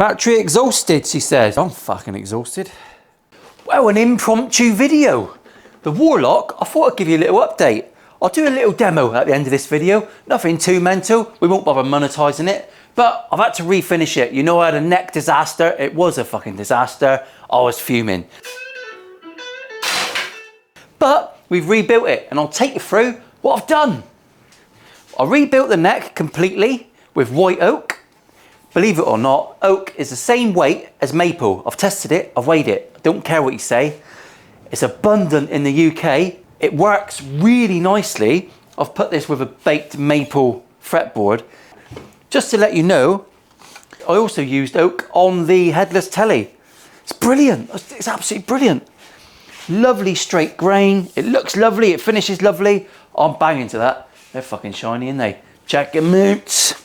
Battery exhausted, she says. I'm fucking exhausted. Well, an impromptu video. The Warlock, I thought I'd give you a little update. I'll do a little demo at the end of this video. Nothing too mental. We won't bother monetizing it. But I've had to refinish it. You know, I had a neck disaster. It was a fucking disaster. I was fuming. But we've rebuilt it, and I'll take you through what I've done. I rebuilt the neck completely with white oak. Believe it or not, oak is the same weight as maple. I've tested it, I've weighed it. I don't care what you say. It's abundant in the UK. It works really nicely. I've put this with a baked maple fretboard. Just to let you know, I also used oak on the headless telly. It's brilliant, it's absolutely brilliant. Lovely straight grain, it looks lovely, it finishes lovely. I'm banging to that. They're fucking shiny, aren't they? Check them out.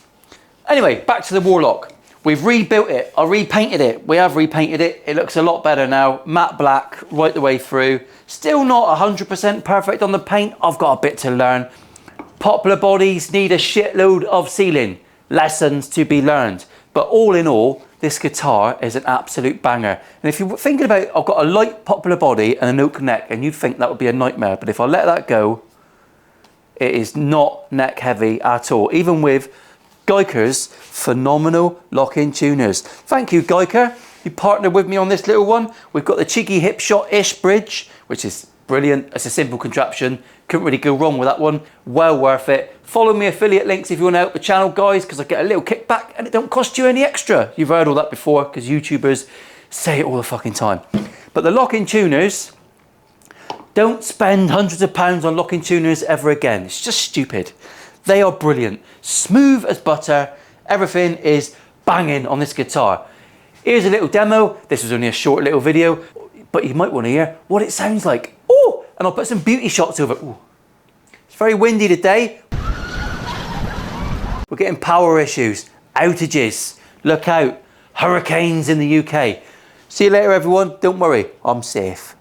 Anyway, back to the Warlock. We've rebuilt it, I repainted it. We have repainted it, it looks a lot better now. Matte black right the way through. Still not 100% perfect on the paint, I've got a bit to learn. Poplar bodies need a shitload of sealing. Lessons to be learned. But all in all, this guitar is an absolute banger. And if you're thinking about, I've got a light poplar body and an oak neck, and you'd think that would be a nightmare. But if I let that go, it is not neck heavy at all. Even with Guyker's phenomenal lock-in tuners. Thank you, Guyker. You partnered with me on this little one. We've got the cheeky hip shot-ish bridge, which is brilliant. It's a simple contraption. Couldn't really go wrong with that one. Well worth it. Follow me affiliate links if you want to help the channel, guys, because I get a little kickback and it don't cost you any extra. You've heard all that before because YouTubers say it all the fucking time. But the lock-in tuners, don't spend hundreds of pounds on lock-in tuners ever again. It's just stupid. They are brilliant. Smooth as butter. Everything is banging on this guitar. Here's a little demo. This was only a short little video, but you might want to hear what it sounds like. Oh, and I'll put some beauty shots over it. Ooh. It's very windy today. We're getting power issues, outages. Look out, hurricanes in the UK. See you later, everyone. Don't worry, I'm safe.